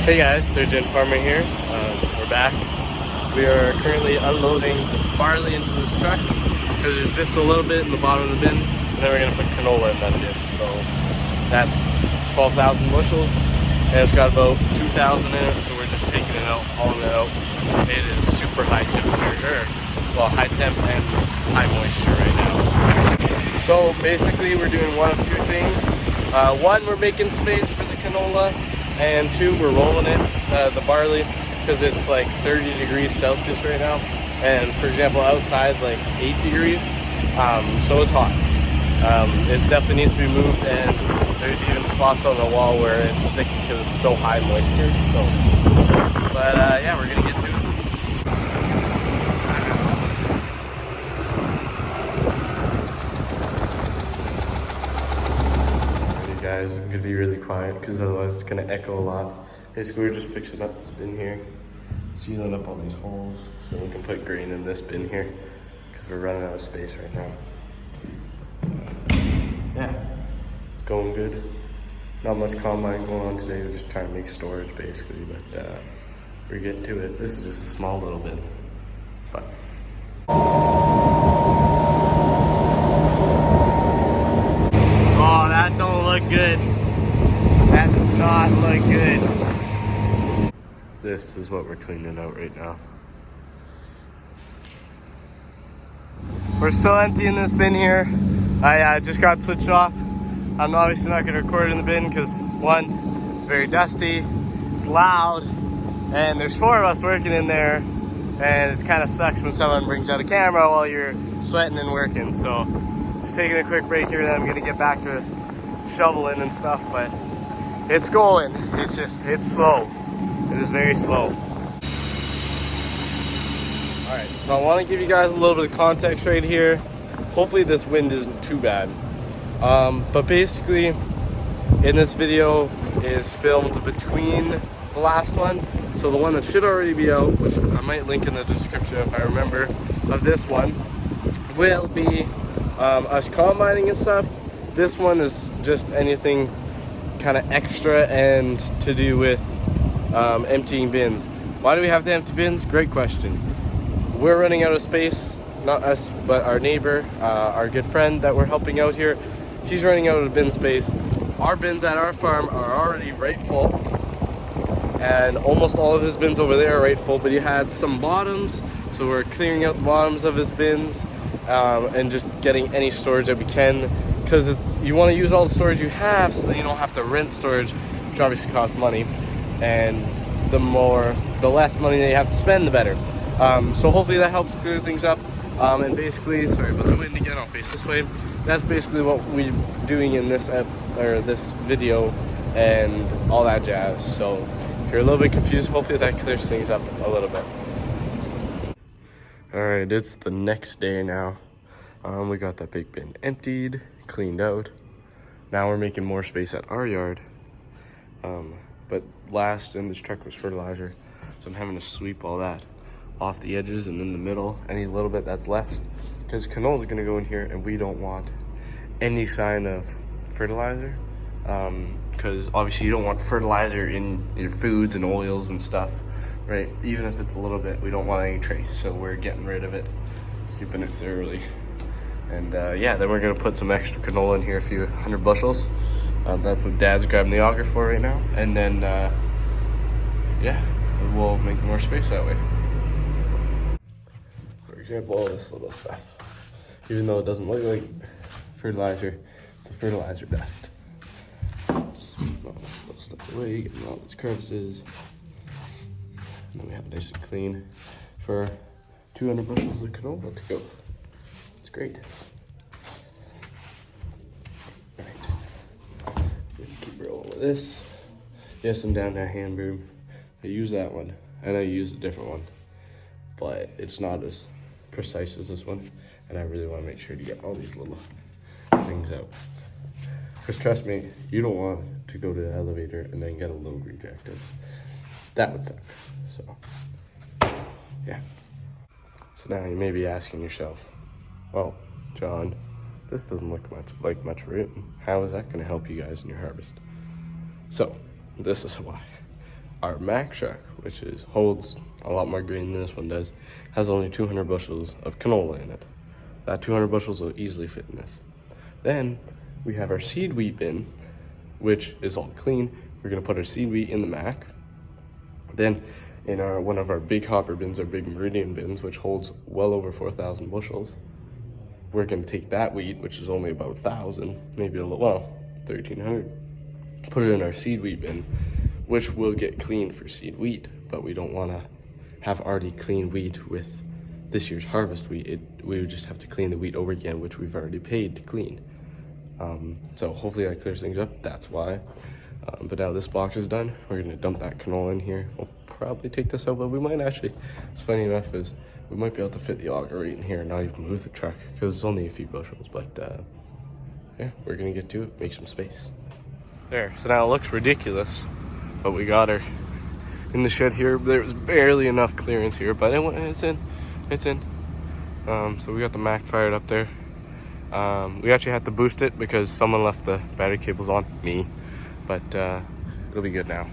Hey guys, Sturgeon Farmer here. We're back. We are currently unloading the barley into this truck because there's just a little bit in the bottom of the bin, and then we're going to put canola in that bin. So that's 12,000 bushels, and it's got about 2,000 in it, so we're just taking it out, hauling it out. It is super high temperature, well, high temp and high moisture right now. So basically we're doing one of two things. One, we're making space for the canola, and two, we're rolling it, the barley, because it's like 30 degrees Celsius right now. And for example, outside is like 8 degrees, so it's hot. It definitely needs to be moved, and there's even spots on the wall where it's sticking because it's so high moisture. So, but yeah, we're gonna get to it. Guys, I'm gonna be really quiet because otherwise it's gonna echo a lot. Basically, we're just fixing up this bin here, sealing up all these holes so we can put grain in this bin here because we're running out of space right now. Yeah, it's going good. Not much combine going on today. We're just trying to make storage basically, but we're getting to it. This is just a small little bin, but. Oh, that don't look good. That does not look good. This is what we're cleaning out right now. We're still emptying this bin here. I just got switched off. I'm obviously not going to record in the bin because one, it's very dusty, it's loud, and there's 4 of us working in there, and it kind of sucks when someone brings out a camera while you're sweating and working. So just taking a quick break here, then I'm going to get back to shoveling and stuff, but it's going. It's slow. It is very slow. Alright, so I want to give you guys a little bit of context right here. Hopefully this wind isn't too bad. But basically, in this video is filmed between the last one. So the one that should already be out, which I might link in the description if I remember, of this one, will be us combining and stuff. This one is just anything kind of extra and to do with emptying bins. Why do we have to empty bins? Great question. We're running out of space, not us, but our neighbor, our good friend that we're helping out here. He's running out of bin space. Our bins at our farm are already right full, and almost all of his bins over there are right full, but he had some bottoms, so we're clearing out the bottoms of his bins and just getting any storage that we can, because you want to use all the storage you have so that you don't have to rent storage, which obviously costs money, and the less money that you have to spend, the better. So hopefully that helps clear things up. And basically, sorry about the wind again, I'll face this way. That's basically what we're doing in this this video and all that jazz. So if you're a little bit confused, hopefully that clears things up a little bit. All right, it's the next day now. We got that big bin emptied, cleaned out. Now we're making more space at our yard. But last in this truck was fertilizer, so I'm having to sweep all that off the edges and in the middle, any little bit that's left, because canola is going to go in here, and we don't want any sign of fertilizer, because obviously you don't want fertilizer in your foods and oils and stuff, right? Even if it's a little bit, we don't want any trace, so we're getting rid of it, sweeping it thoroughly. And yeah, then we're going to put some extra canola in here, a few 100 bushels. That's what Dad's grabbing the auger for right now, and then yeah, we'll make more space that way. For example, all this little stuff, even though it doesn't look like fertilizer, it's a fertilizer dust. Sweep all this little stuff away, getting all these crevices, and then we have it nice and clean for 200 bushels of canola to go. It's great. All right, keep rolling with this. Yes, I'm down to a hand broom. I use that one, and I use a different one, but it's not as precise as this one, and I really want to make sure to get all these little things out, because trust me, you don't want to go to the elevator and then get a load rejected. That would suck. So yeah, so now you may be asking yourself, well, John, this doesn't look like much room. How is that going to help you guys in your harvest? So this is why. our Mack truck, which holds a lot more grain than this one does, has only 200 bushels of canola in it. That 200 bushels will easily fit in this. Then we have our seed wheat bin, which is all clean. We're gonna put our seed wheat in the Mack. Then in one of our big hopper bins, our big Meridian bins, which holds well over 4,000 bushels, we're gonna take that wheat, which is only about 1,000, maybe a little, well, 1,300, put it in our seed wheat bin, which will get cleaned for seed wheat, but we don't wanna have already clean wheat with this year's harvest wheat. We would just have to clean the wheat over again, which we've already paid to clean. So hopefully that clears things up, that's why. But now this box is done, we're gonna dump that canola in here. We'll probably take this out, but we might actually, it's funny enough, is we might be able to fit the auger right in here and not even move the truck, because it's only a few bushels, but yeah, we're gonna get to it, make some space. There, so now it looks ridiculous, but we got her in the shed here. There was barely enough clearance here, but it's in. So we got the Mack fired up there. We actually had to boost it because someone left the battery cables on, me, but it'll be good now.